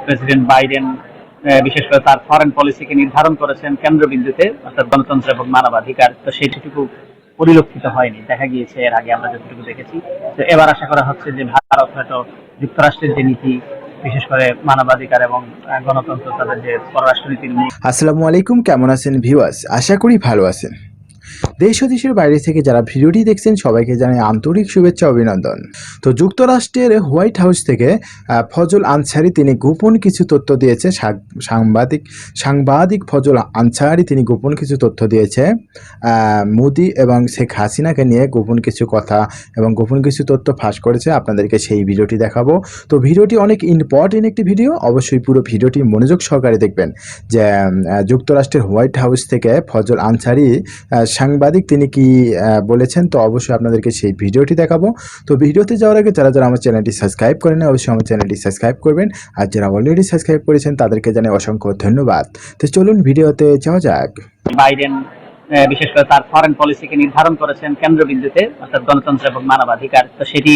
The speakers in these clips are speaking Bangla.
প্রেসিডেন্ট বাইডেন বিশেষ করে তার ফরেন পলিসিকে নির্ধারণ করেছেন কেন্দ্রবিন্দুতে, অর্থাৎ গণতন্ত্র এবং মানবাধিকার। তো সেইটুকু পরিলক্ষিত হয়নি, দেখা গিয়েছে এর আগে আমরা যতটুকু দেখেছি। তো এবার আশা করা হচ্ছে যে ভারত হয়তো যুক্তরাষ্ট্রের যে নীতি, বিশেষ করে মানবাধিকার এবং গণতন্ত্র, তাদের যে পররাষ্ট্রনীতির মূল। আসসালামু আলাইকুম, কেমন আছেন ভিউয়ার্স? আশা করি ভালো আছেন। দেশ ও দেশের বাইরে থেকে যারা ভিডিওটি দেখছেন সবাইকে জানাই আন্তরিক শুভেচ্ছা অভিনন্দন। তো যুক্তরাষ্ট্রের হোয়াইট হাউস থেকে ফজল আনসারি তিনি গোপন কিছু তথ্য দিয়েছে। সাংবাদিক ফজল আনসারি তিনি গোপন কিছু তথ্য দিয়েছে মোদি এবং শেখ হাসিনাকে নিয়ে গোপন কিছু কথা এবং গোপন কিছু তথ্য ফাঁস করেছে। আপনাদেরকে সেই ভিডিওটি দেখাবো। তো ভিডিওটি অনেক ইম্পর্টেন্ট একটি ভিডিও, অবশ্যই পুরো ভিডিওটি মনোযোগ সহকারে দেখবেন। যে যুক্তরাষ্ট্রের হোয়াইট হাউস থেকে ফজল আনসারি সাংবাদিক তিনি কি বলেছেন, তো অবশ্যই আপনাদেরকে সেই ভিডিওটি দেখাবো। তো ভিডিওতে যাওয়ার আগে যারা যারা আমার চ্যানেলটি সাবস্ক্রাইব করেন অবশ্যই আমার চ্যানেলটি সাবস্ক্রাইব করবেন, আর যারা অলরেডি সাবস্ক্রাইব করেছেন তাদেরকে জানাই অসংখ্য ধন্যবাদ। তো চলুন ভিডিওতে যাওয়া যাক। বাইডেন বিশেষ করে তার ফরেন পলিসিকে নির্ধারণ করেছেন কেন্দ্রবিন্দুতে, অর্থাৎ গণতন্ত্র এবং মানবাধিকার। তো সেটি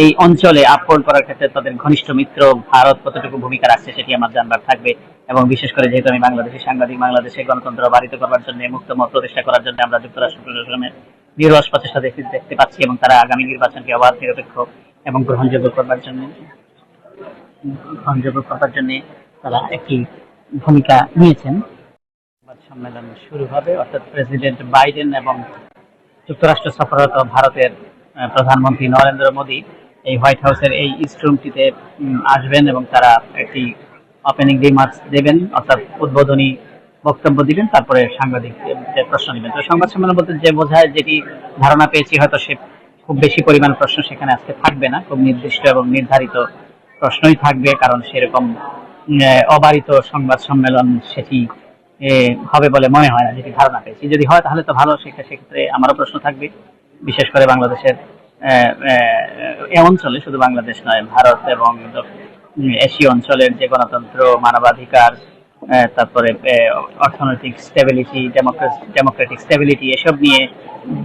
এই অঞ্চলে আপহরণ করার ক্ষেত্রে তাদের ঘনিষ্ঠ মিত্র ভারত কতটুকু ভূমিকা রাখছে সেটি আমার জানবার থাকবে। এবং বিশেষ করে যেহেতু আমি বাংলাদেশি সাংবাদিক, বাংলাদেশে গণতন্ত্র বাড়িত করবার জন্য, মুক্ত মত প্রতিষ্ঠা করার জন্য আমরা যুক্তরাষ্ট্র প্রশাসনের নিরস প্রচেষ্টা দেখতে পাচ্ছি, এবং তারা আগামী নির্বাচনকে অবাধ, নিরপেক্ষ এবং গ্রহণযোগ্য করবার জন্য তারা একটি ভূমিকা নিয়েছেন। সম্মেলন শুরু হবে, অর্থাৎ প্রেসিডেন্ট বাইডেন এবং যুক্তরাষ্ট্র সফররত ভারতের প্রধানমন্ত্রী নরেন্দ্র মোদী এই হোয়াইট হাউসের এই ইস্টরুমটিতে আসবেন এবং তারা একটি ওপেনিং রিমার্কস দেবেন, অর্থাৎ উদ্বোধনী বক্তব্য দিবেন, তারপরে সাংবাদিকদের প্রশ্ন নেবেন। তো সংবাদ সম্মেলন বলতে যে বোঝায়, যেটি ধারণা পেয়েছি, হয়তো সে খুব বেশি পরিমাণ প্রশ্ন সেখানে আজকে থাকবে না, খুব নির্দিষ্ট এবং নির্ধারিত প্রশ্নই থাকবে, কারণ সেরকম অবারিত সংবাদ সম্মেলন সেটি হবে বলে মনে হয় না, যেটি ধারণা পেয়েছি। যদি হয় তাহলে তো ভালো, সেক্ষেত্রে আমারও প্রশ্ন থাকবে, বিশেষ করে বাংলাদেশের এ অঞ্চলে, শুধু বাংলাদেশ নয়, ভারত এবং এশীয় অঞ্চলের যে গণতন্ত্র, মানবাধিকার, তারপরে অর্থনৈতিক স্টেবিলিটি, ডেমোক্রেটিক স্টেবিলিটি, এসব নিয়ে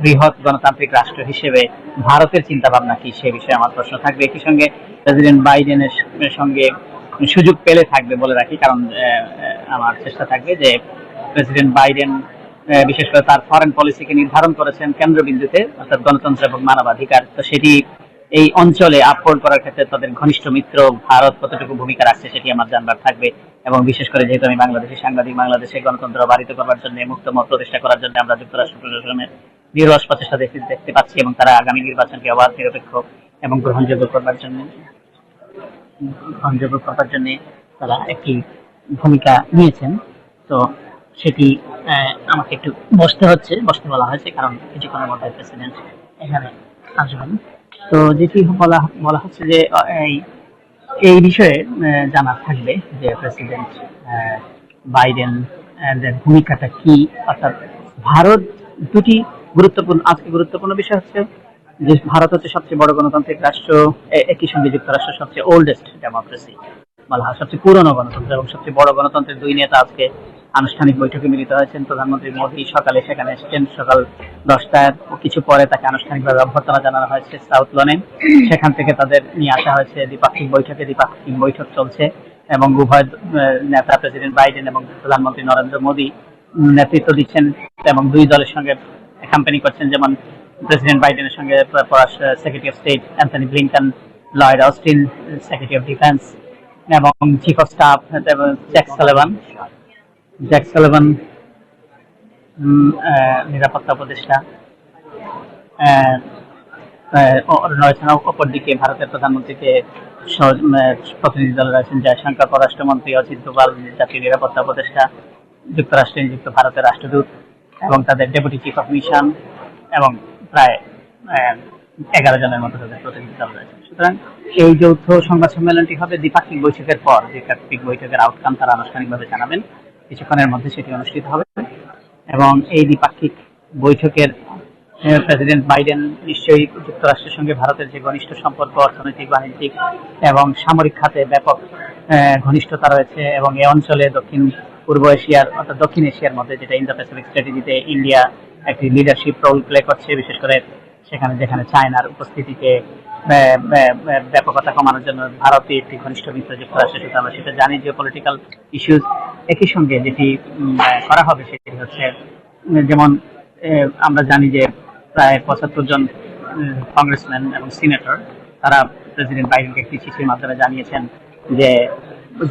বৃহৎ গণতান্ত্রিক রাষ্ট্র হিসেবে ভারতের চিন্তা ভাবনা কি, সে বিষয়ে আমার প্রশ্ন থাকবে। একই সঙ্গে প্রেসিডেন্ট বাইডেনের সঙ্গে সুযোগ পেলে থাকবে বলে রাখি, কারণ আমার চেষ্টা থাকবে যে প্রেসিডেন্ট বাইডেন বিশেষ করে তার ফরেন পলিসিকে নির্ধারণ করেছেন কেন্দ্রবিন্দুতে, অর্থাৎ গণতন্ত্র এবং মানবাধিকার। তো সেটি এই অঞ্চলে আপহরণ করার ক্ষেত্রে তাদের ঘনিষ্ঠ মিত্র ভারত কতটুকু ভূমিকা রাখছে সেটি আমার জানবার থাকবে। এবং বিশেষ করে যেহেতু আমি বাংলাদেশি সাংবাদিক, বাংলাদেশে গণতন্ত্র বাড়িত করবার জন্য, মুক্ত মত প্রতিষ্ঠা করার জন্য আমরা যুক্তরাষ্ট্র প্রশাসনের নিরস প্রচেষ্টা দেখতে পাচ্ছি, এবং তারা আগামী নির্বাচনকে অবাধ, নিরপেক্ষ এবং গ্রহণযোগ্য করবার জন্য তারা একটি ভূমিকা নিয়েছেন। তো সেটি আমাকে একটু বসতে বলা হয়েছে, কারণ কিছুক্ষণের মধ্যে প্রেসিডেন্ট এখানে আসবেন। তো যেটি বলা হচ্ছে যে এই বিষয়ে জানা থাকবে যে প্রেসিডেন্ট বাইডেন এর ভূমিকাটা কি, অর্থাৎ ভারত দুটি গুরুত্বপূর্ণ বিষয় হচ্ছে যে ভারত হচ্ছে সবচেয়ে বড় গণতান্ত্রিক রাষ্ট্র, একই সঙ্গে যুক্তরাষ্ট্র সবচেয়ে ওল্ডেস্ট ডেমোক্রেসি বলা হয়, সবচেয়ে পুরনো গণতন্ত্র এবং সবচেয়ে বড় গণতন্ত্রের দুই নেতা আজকে আনুষ্ঠানিক বৈঠকে মিলিত হয়েছেন। প্রধানমন্ত্রী মোদী সকালে সেখানে এসেছেন, সকাল 10টায়, কিছু পরে তাকে আনুষ্ঠানিকভাবে অভ্যর্থনা জানানো হয়েছে সাউথ লনে। সেখান থেকে তাদের নিয়ে আসা হয়েছে দ্বিপাক্ষিক বৈঠক চলছে, এবং উভয় নেতা, প্রেসিডেন্ট বাইডেন এবং প্রধানমন্ত্রী নরেন্দ্র মোদী, নেতৃত্ব দিচ্ছেন এবং দুই দলের সঙ্গে ক্যাম্পেনিং করছেন। যেমন প্রেসিডেন্ট বাইডেনের সঙ্গে secretary of state Antony Blinken, Lloyd Austin secretary of defence, এবং chief of staff Jake Sullivan নিরাপত্তা উপদেষ্টা রয়েছেন। অপরদিকে ভারতের প্রধানমন্ত্রীকে প্রতিনিধি দল রয়েছেন জয়শঙ্কর, পররাষ্ট্রমন্ত্রী অজিত দোভাল, জাতীয় নিরাপত্তা উপদেষ্টা, যুক্তরাষ্ট্রে নিযুক্ত ভারতের রাষ্ট্রদূত এবং তাদের ডেপুটি চিফ অফ মিশন, এবং প্রায় 11 জনের মতো তাদের প্রতিনিধি দল রয়েছে। সুতরাং এই যৌথ সংবাদ সম্মেলনটি হবে দ্বিপাক্ষিক বৈঠকের পর। দ্বিপাক্ষিক বৈঠকের আউটকাম তারা আনুষ্ঠানিকভাবে জানাবেন, কিছুক্ষণের মধ্যে সেটি অনুষ্ঠিত হবে। এবং এই দ্বিপাক্ষিক বৈঠকের প্রেসিডেন্ট বাইডেন নিশ্চয়ই যুক্তরাষ্ট্রের সঙ্গে ভারতের যে ঘনিষ্ঠ সম্পর্ক, অর্থনৈতিক, বাণিজ্যিক এবং সামরিক খাতে ব্যাপক ঘনিষ্ঠতা রয়েছে, এবং এই অঞ্চলে দক্ষিণ এশিয়ার মধ্যে, যেটা ইন্দো প্যাসিফিক স্ট্র্যাটেজিতে ইন্ডিয়া একটি লিডারশিপ রোল প্লে করছে, বিশেষ করে সেখানে যেখানে চায়নার উপস্থিতিকে ব্যাপকতা কমানোর জন্য ভারতে একটি ঘনিষ্ঠ মিত্র যুক্তরাষ্ট্রের সাথে আমরা সেটা জানি যে পলিটিক্যাল ইস্যুজ। একই সঙ্গে যেটি করা হবে সেটি হচ্ছে যেমন আমরা জানি যে প্রায় 75 জন কংগ্রেসম্যান এবং সিনেটর তারা প্রেসিডেন্ট বাইডেনকে একটি চিঠির মাধ্যমে জানিয়েছেন যে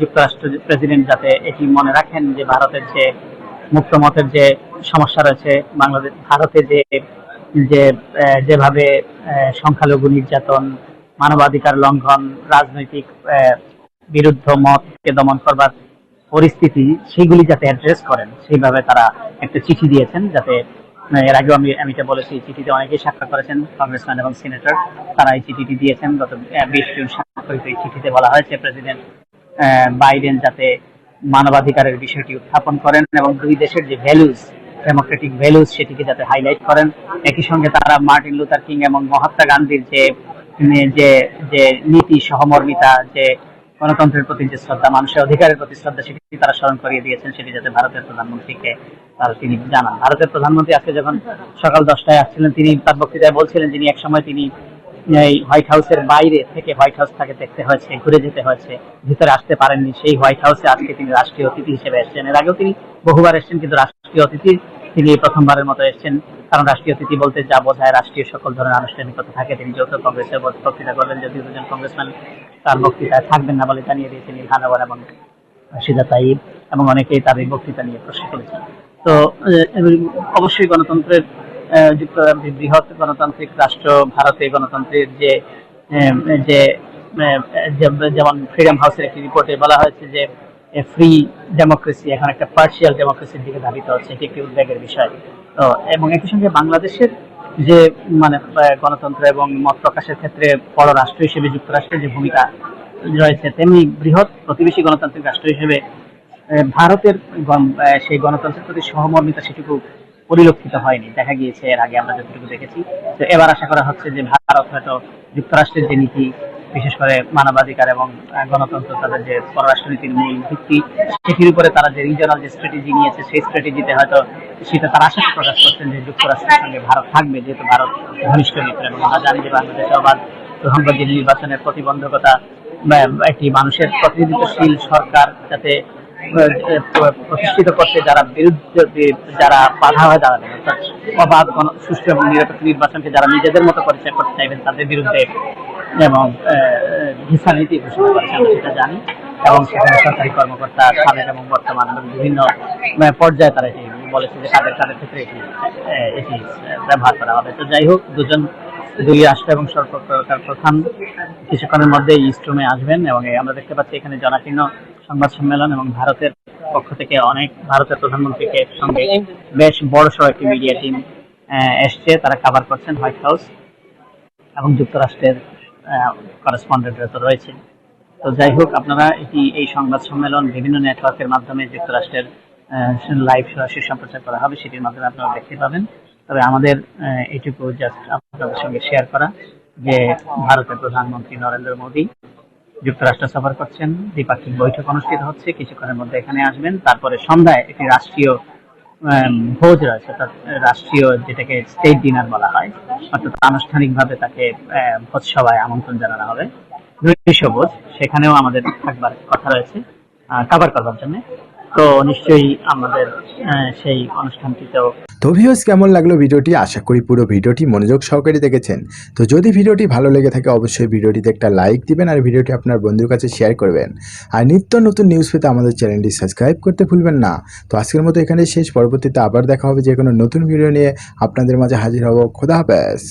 যুক্তরাষ্ট্র প্রেসিডেন্ট যাতে এটি মনে রাখেন যে ভারতের যে মুক্ত মতের যে সমস্যা রয়েছে, বাংলাদেশ ভারতে যে যে যেভাবে সংখ্যালঘু নির্যাতন, মানবাধিকার লঙ্ঘন, রাজনৈতিক বিরুদ্ধ মতকে দমন করবার পরিস্থিতি, সেগুলি যাতে অ্যাড্রেস করেন সেইভাবে তারা একটা চিঠি দিয়েছেন। যাতে এর আগেও আমি এটা বলেছি, চিঠিতে অনেকেই স্বাক্ষর করেছেন কংগ্রেসম্যান এবং সিনেটর, তারা এই চিঠিটি দিয়েছেন। গত 20 জুন স্বাক্ষরিত এই চিঠিতে বলা হয়েছে প্রেসিডেন্ট বাইডেন যাতে মানবাধিকারের বিষয়টি উত্থাপন করেন এবং দুই দেশের যে ভ্যালুজ, ডেমোক্রেটিক ভ্যালুজ, সেটিকে যাতে হাইলাইট করেন। একই সঙ্গে তারা মার্টিন লুথার কিং এবং মহাত্মা গান্ধীর যে যে যে নীতি সহমর্মিতা, যে গণতন্ত্রের প্রতি যে শ্রদ্ধা, মানুষের অধিকারের প্রতি শ্রদ্ধা, সেটি তারা স্মরণ করিয়ে দিয়েছেন। সেটি যাতে ভারতের প্রধানমন্ত্রীকে তিনি জানান। ভারতের প্রধানমন্ত্রী আজকে যখন সকাল 10টায় আসছিলেন, তিনি তার বক্তৃতায় বলছিলেন যিনি একসময় তিনি এই হোয়াইট হাউসের বাইরে থেকে হোয়াইট হাউস তাকে দেখতে হয়েছে, ঘুরে যেতে হয়েছে, ভিতরে আসতে পারেননি। সেই হোয়াইট হাউসে আজকে তিনি রাষ্ট্রীয় অতিথি হিসেবে এসেছেন। এর আগেও তিনি বহুবার এসেছেন, কিন্তু রাষ্ট্রীয় অতিথি তিনি প্রথমবারের মতো এসেছেন। কারণ রাষ্ট্রীয় অতিথি বলতে যা বোঝায়, রাষ্ট্রীয় সকল ধরনের আনুষ্ঠানিকতা থাকে। তিনি যৌথ কংগ্রেসের বক্তৃতা করবেন, যদিও দুজন কংগ্রেসম্যান তার বক্তৃতায় থাকবেন না বলে জানিয়ে দিয়েছেন, ইলহান ওমর এবং রাশিদা তাইব, এবং অনেকেই তার এই বক্তৃতা নিয়ে প্রশ্ন করেছেন। তো অবশ্যই গণতন্ত্রের বৃহৎ গণতান্ত্রিক রাষ্ট্র ভারতে গণতন্ত্রের যে যে যেমন ফ্রিডম হাউসের একটি রিপোর্টে বলা হয়েছে যে ফ্রি ডেমোক্রেসি এখন একটা পার্শিয়াল ডেমোক্রেসির দিকে ধাবিত হচ্ছে, এটি একটি উদ্বেগের বিষয়। তো এবং একই সঙ্গে বাংলাদেশের যে গণতন্ত্র এবং মত প্রকাশের ক্ষেত্রে পররাষ্ট্র হিসেবে যুক্তরাষ্ট্রের যে ভূমিকা রয়েছে, তেমনি বৃহৎ প্রতিবেশী গণতান্ত্রিক রাষ্ট্র হিসেবে ভারতের সেই গণতন্ত্রের প্রতি সহমর্মিতা সেটুকু পরিলক্ষিত হয়নি, দেখা গিয়েছে এর আগে আমরা যতটুকু দেখেছি। তো এবার আশা করা হচ্ছে যে ভারত হয়তো যুক্তরাষ্ট্রের যে নীতি, বিশেষ করে মানবাধিকার এবং গণতন্ত্র, তাদের যে পররাষ্ট্র নীতির মূল ভিত্তি, সেটির উপরে তারা যে রিজনাল যে স্ট্র্যাটেজি নিয়েছে, সেই স্ট্র্যাটেজিতে হয়তো সেটা তারা আশা প্রকাশ করছেন যে যুক্তরাষ্ট্রের সঙ্গে ভারত থাকবে, যেহেতু ভারত ঘনিষ্ঠ মিত্র। এবং আমরা জানি যে বাংলাদেশে আবার প্রধানমন্ত্রী যে নির্বাচনের প্রতিবন্ধকতা, একটি মানুষের প্রতিনিধিত্বশীল সরকার যাতে প্রতিষ্ঠিত করতে যারা বাধা হয়ে দাঁড়াবেন, অর্থাৎ অবাধ সুষ্ঠু এবং নিরপেক্ষ নির্বাচনকে যারা নিজেদের মতো পরিচয় করতে চাইবেন, তাদের বিরুদ্ধে এবং ভিসা নীতি ঘোষণা করেছে, আমরা সেটা জানি। এবং সেখানে সরকারি কর্মকর্তা সাবেক এবং বর্তমান বিভিন্ন পর্যায়ে তারা এটি বলেছে যে তাদের ক্ষেত্রে এটি ব্যবহার করা হবে। তো যাই হোক, দুই রাষ্ট্র এবং সরকার প্রধান কিছুক্ষণের মধ্যে ইস্ট রুমে আসবেন, এবং আমরা দেখতে পাচ্ছি এখানে জনাকীর্ণ সংবাদ সম্মেলন, এবং ভারতের পক্ষ থেকে ভারতের প্রধানমন্ত্রীকে সঙ্গে বেশ বড়সড় একটি মিডিয়া টিম এসছে, তারা কভার করছেন হোয়াইট হাউস, এবং যুক্তরাষ্ট্রের করেসপন্ডেন্টরা তো রয়েছে। তো যাই হোক, আপনারা এই সংবাদ সম্মেলন বিভিন্ন নেটওয়ার্কের মাধ্যমে যুক্তরাষ্ট্রের লাইভ সরাসরি সম্প্রচার করা হবে, সেটির মাধ্যমে আপনারা দেখতে পাবেন। তবে আমাদের এইটুকু জাস্ট আপনাদের সঙ্গে শেয়ার করা যে ভারতের প্রধানমন্ত্রী নরেন্দ্র মোদী যুক্তরাষ্ট্র সফর করছেন, দ্বিপাক্ষিক বৈঠক অনুষ্ঠিত হচ্ছে, কিছুক্ষণের মধ্যে এখানে আসবেন। তারপরে সন্ধ্যায় একটি রাষ্ট্রীয় ভোজ রয়েছে, অর্থাৎ রাষ্ট্রীয়, যেটাকে স্টেট ডিনার বলা হয়, অর্থাৎ আনুষ্ঠানিকভাবে তাকে ভোজ সভায় আমন্ত্রণ জানানো হবে, ভোজ, সেখানেও আমাদের থাকবার কথা রয়েছে কভার করবার জন্য। তো নিশ্চয়ই আমাদের সেই অনুষ্ঠানটিতেও। তো ভিউয়ার্স, কেমন লাগলো ভিডিওটি? আশা করি পুরো ভিডিওটি মনোযোগ সহকারে দেখেছেন। তো যদি ভিডিওটি ভালো লেগে থাকে অবশ্যই ভিডিওটিতে একটা লাইক দিবেন, আর ভিডিওটি আপনার বন্ধুর কাছে শেয়ার করবেন। আর নিত্য নতুন নিউজ পেতে আমাদের চ্যানেলটি সাবস্ক্রাইব করতে ভুলবেন না। তো আজকের মতো এখানে শেষ, পরবর্তীতে আবার দেখা হবে যে কোনো নতুন ভিডিও নিয়ে আপনাদের মাঝে হাজির হব। খোদা হাফেজ।